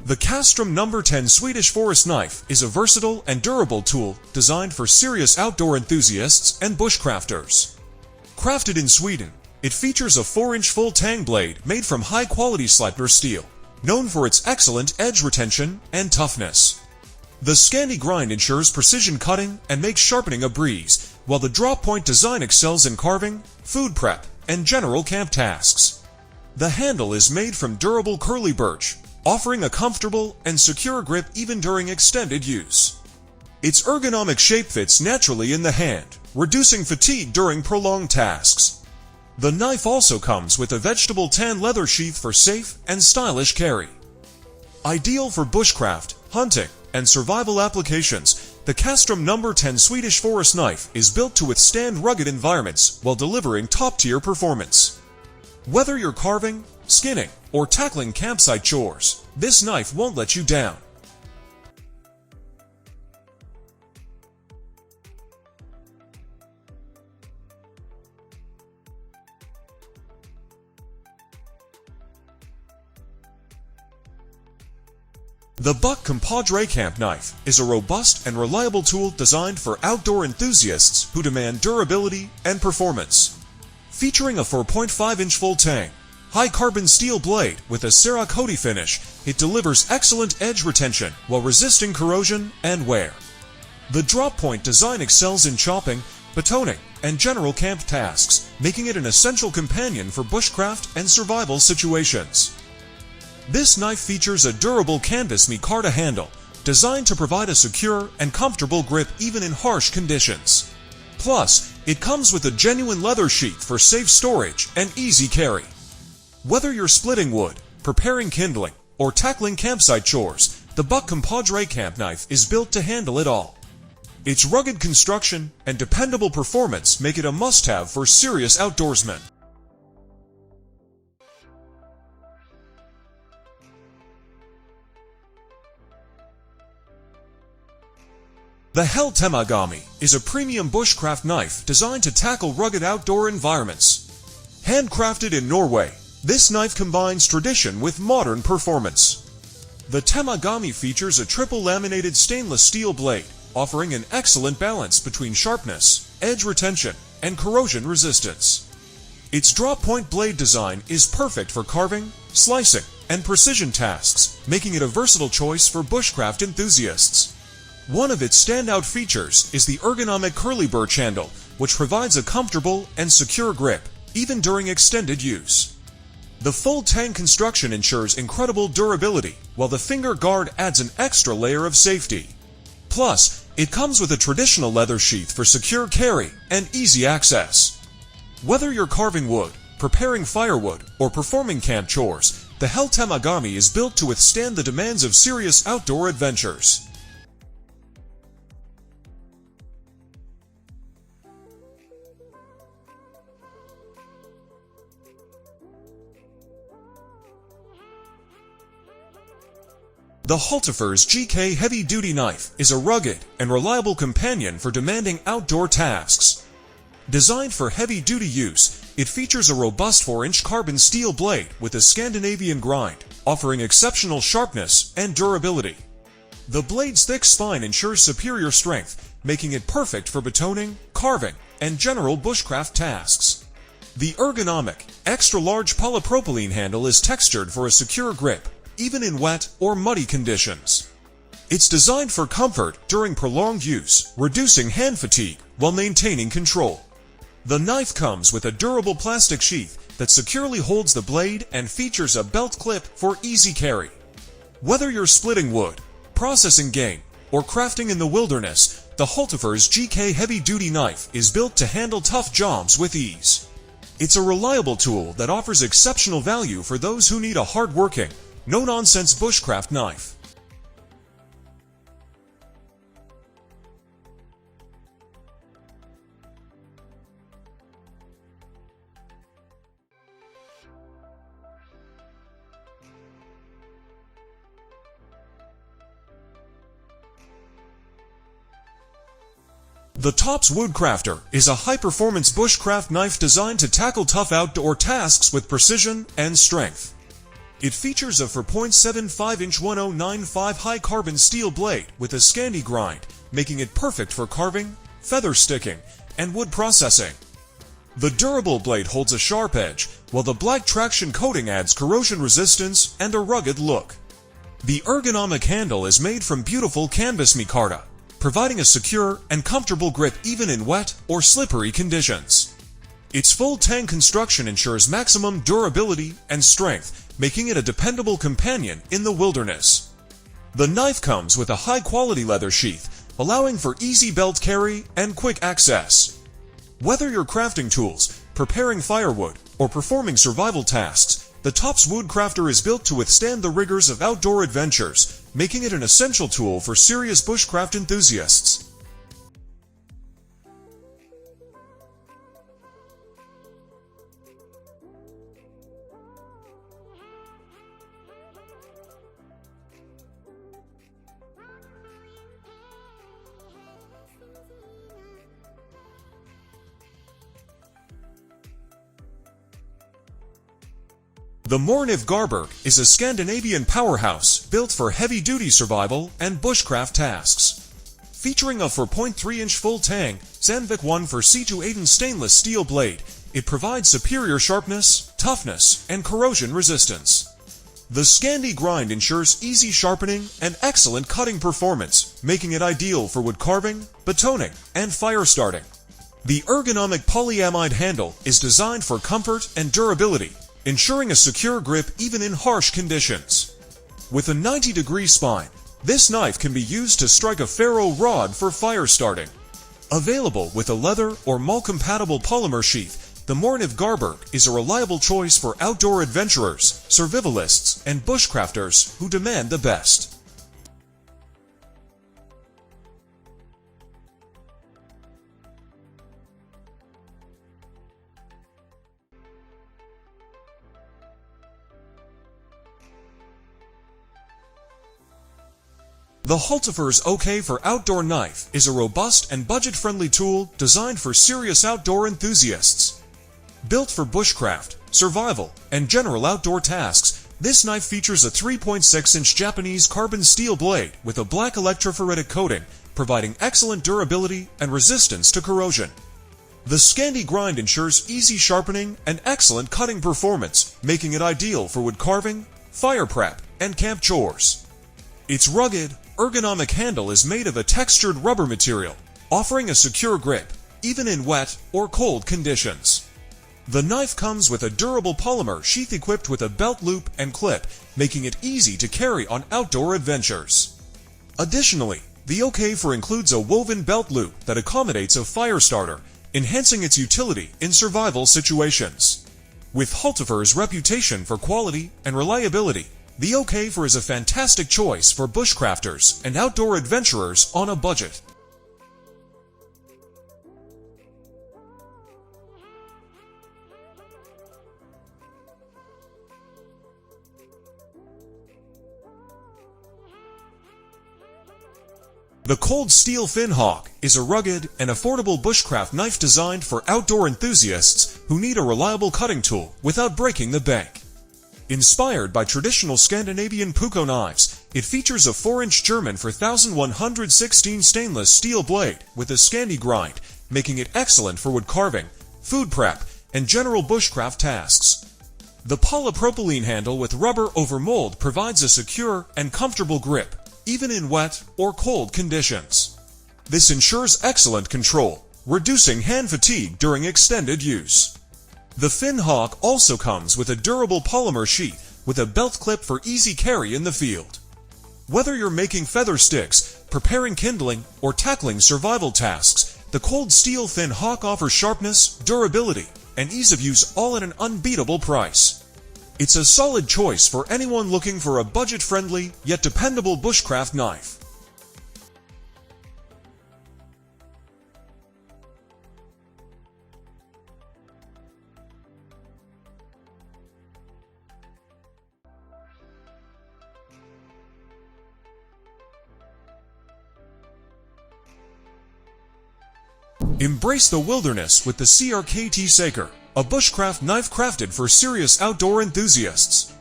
The Castrum No. 10 Swedish Forest Knife is a versatile and durable tool designed for serious outdoor enthusiasts and bushcrafters. Crafted in Sweden, it features a 4-inch full tang blade made from high-quality Sleipner steel, known for its excellent edge retention and toughness. The Scandi grind ensures precision cutting and makes sharpening a breeze, while the drop point design excels in carving, food prep, and general camp tasks. The handle is made from durable curly birch, offering a comfortable and secure grip even during extended use. Its ergonomic shape fits naturally in the hand, reducing fatigue during prolonged tasks. The knife also comes with a vegetable tan leather sheath for safe and stylish carry. Ideal for bushcraft, hunting, and survival applications, the Castrum No. 10 Swedish Forest Knife is built to withstand rugged environments while delivering top-tier performance. Whether you're carving, skinning, or tackling campsite chores, this knife won't let you down. The Buck Compadre Camp Knife is a robust and reliable tool designed for outdoor enthusiasts who demand durability and performance. Featuring a 4.5-inch full tang, high-carbon steel blade with a Cerakote finish, it delivers excellent edge retention while resisting corrosion and wear. The drop point design excels in chopping, batoning, and general camp tasks, making it an essential companion for bushcraft and survival situations. This knife features a durable canvas micarta handle, designed to provide a secure and comfortable grip even in harsh conditions. Plus, it comes with a genuine leather sheath for safe storage and easy carry. Whether you're splitting wood, preparing kindling, or tackling campsite chores, the Buck Compadre Camp Knife is built to handle it all. Its rugged construction and dependable performance make it a must-have for serious outdoorsmen. The Hell Temagami is a premium bushcraft knife designed to tackle rugged outdoor environments. Handcrafted in Norway, this knife combines tradition with modern performance. The Temagami features a triple laminated stainless steel blade, offering an excellent balance between sharpness, edge retention, and corrosion resistance. Its drop point blade design is perfect for carving, slicing, and precision tasks, making it a versatile choice for bushcraft enthusiasts. One of its standout features is the ergonomic curly birch handle, which provides a comfortable and secure grip, even during extended use. The full tang construction ensures incredible durability, while the finger guard adds an extra layer of safety. Plus, it comes with a traditional leather sheath for secure carry and easy access. Whether you're carving wood, preparing firewood, or performing camp chores, the Hell Temagami is built to withstand the demands of serious outdoor adventures. The Hultafors GK Heavy Duty Knife is a rugged and reliable companion for demanding outdoor tasks. Designed for heavy-duty use, it features a robust 4-inch carbon steel blade with a Scandinavian grind, offering exceptional sharpness and durability. The blade's thick spine ensures superior strength, making it perfect for batoning, carving, and general bushcraft tasks. The ergonomic, extra-large polypropylene handle is textured for a secure grip, even in wet or muddy conditions. It's designed for comfort during prolonged use, reducing hand fatigue while maintaining control. The knife comes with a durable plastic sheath that securely holds the blade and features a belt clip for easy carry. Whether you're splitting wood, processing game, or crafting in the wilderness, the Hultafors GK Heavy Duty Knife is built to handle tough jobs with ease. It's a reliable tool that offers exceptional value for those who need a hard-working, no-nonsense bushcraft knife. The Tops Woodcrafter is a high-performance bushcraft knife designed to tackle tough outdoor tasks with precision and strength. It features a 4.75-inch 1095 high-carbon steel blade with a Scandi grind, making it perfect for carving, feather sticking, and wood processing. The durable blade holds a sharp edge, while the black traction coating adds corrosion resistance and a rugged look. The ergonomic handle is made from beautiful canvas micarta, providing a secure and comfortable grip even in wet or slippery conditions. Its full tang construction ensures maximum durability and strength, making it a dependable companion in the wilderness. The knife comes with a high-quality leather sheath, allowing for easy belt carry and quick access. Whether you're crafting tools, preparing firewood, or performing survival tasks, the Tops Woodcrafter is built to withstand the rigors of outdoor adventures, making it an essential tool for serious bushcraft enthusiasts. The Morniv Garberg is a Scandinavian powerhouse built for heavy-duty survival and bushcraft tasks. Featuring a 4.3-inch full tang, Sandvik 1 for C2 stainless steel blade, it provides superior sharpness, toughness, and corrosion resistance. The Scandi grind ensures easy sharpening and excellent cutting performance, making it ideal for wood carving, batoning, and fire starting. The ergonomic polyamide handle is designed for comfort and durability, ensuring a secure grip even in harsh conditions. With a 90-degree spine, this knife can be used to strike a ferro rod for fire starting. Available with a leather or mall-compatible polymer sheath, the Morniv Garberg is a reliable choice for outdoor adventurers, survivalists, and bushcrafters who demand the best. The Hultifer's OK for Outdoor Knife is a robust and budget-friendly tool designed for serious outdoor enthusiasts. Built for bushcraft, survival, and general outdoor tasks, this knife features a 3.6-inch Japanese carbon steel blade with a black electrophoretic coating, providing excellent durability and resistance to corrosion. The Scandi grind ensures easy sharpening and excellent cutting performance, making it ideal for wood carving, fire prep, and camp chores. Its rugged, ergonomic handle is made of a textured rubber material, offering a secure grip, even in wet or cold conditions. The knife comes with a durable polymer sheath equipped with a belt loop and clip, making it easy to carry on outdoor adventures. Additionally, the OK4 includes a woven belt loop that accommodates a fire starter, enhancing its utility in survival situations. With Hultifer's reputation for quality and reliability, the OK4 is a fantastic choice for bushcrafters and outdoor adventurers on a budget. The Cold Steel Fin Hawk is a rugged and affordable bushcraft knife designed for outdoor enthusiasts who need a reliable cutting tool without breaking the bank. Inspired by traditional Scandinavian puukko knives, it features a 4-inch German 4116 stainless steel blade with a Scandi grind, making it excellent for wood carving, food prep, and general bushcraft tasks. The polypropylene handle with rubber over mold provides a secure and comfortable grip, even in wet or cold conditions. This ensures excellent control, reducing hand fatigue during extended use. The Fin Hawk also comes with a durable polymer sheath with a belt clip for easy carry in the field. Whether you're making feather sticks, preparing kindling, or tackling survival tasks, the Cold Steel Fin Hawk offers sharpness, durability, and ease of use all at an unbeatable price. It's a solid choice for anyone looking for a budget-friendly yet dependable bushcraft knife. Embrace the wilderness with the CRKT Saker, a bushcraft knife crafted for serious outdoor enthusiasts.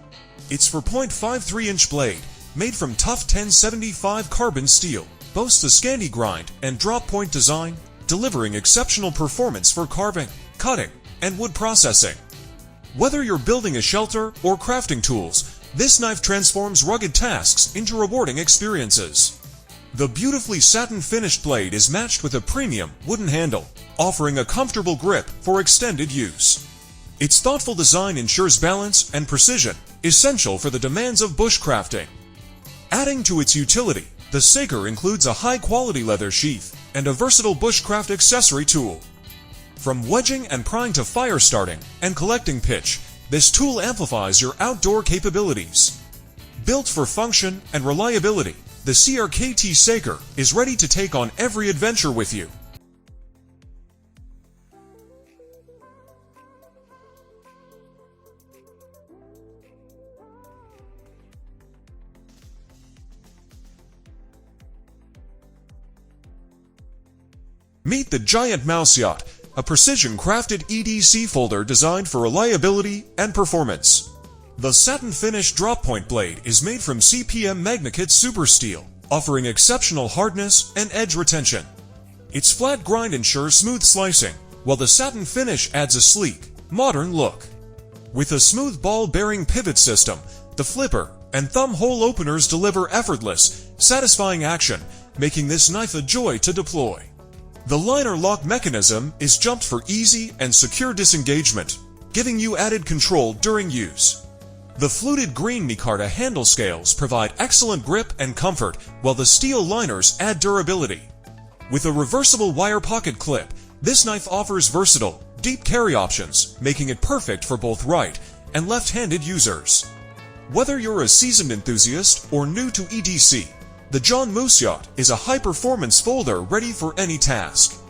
Its 4.53-inch blade, made from tough 1075 carbon steel, boasts a scanty grind and drop point design, delivering exceptional performance for carving, cutting, and wood processing. Whether you're building a shelter or crafting tools, this knife transforms rugged tasks into rewarding experiences. The beautifully satin-finished blade is matched with a premium wooden handle, offering a comfortable grip for extended use. Its thoughtful design ensures balance and precision, essential for the demands of bushcrafting. Adding to its utility, the Saker includes a high-quality leather sheath and a versatile bushcraft accessory tool. From wedging and prying to fire starting and collecting pitch, this tool amplifies your outdoor capabilities. Built for function and reliability, the CRKT Saker is ready to take on every adventure with you. Meet the Giant Mouse Yacht, a precision-crafted EDC folder designed for reliability and performance. The satin-finished drop-point blade is made from CPM MagnaKit Super Steel, offering exceptional hardness and edge retention. Its flat grind ensures smooth slicing, while the satin finish adds a sleek, modern look. With a smooth ball-bearing pivot system, the flipper and thumb hole openers deliver effortless, satisfying action, making this knife a joy to deploy. The liner lock mechanism is jumped for easy and secure disengagement, giving you added control during use. The fluted green micarta handle scales provide excellent grip and comfort, while the steel liners add durability. With a reversible wire pocket clip, this knife offers versatile, deep carry options, making it perfect for both right and left-handed users. Whether you're a seasoned enthusiast or new to EDC, the John Moose Yacht is a high-performance folder ready for any task.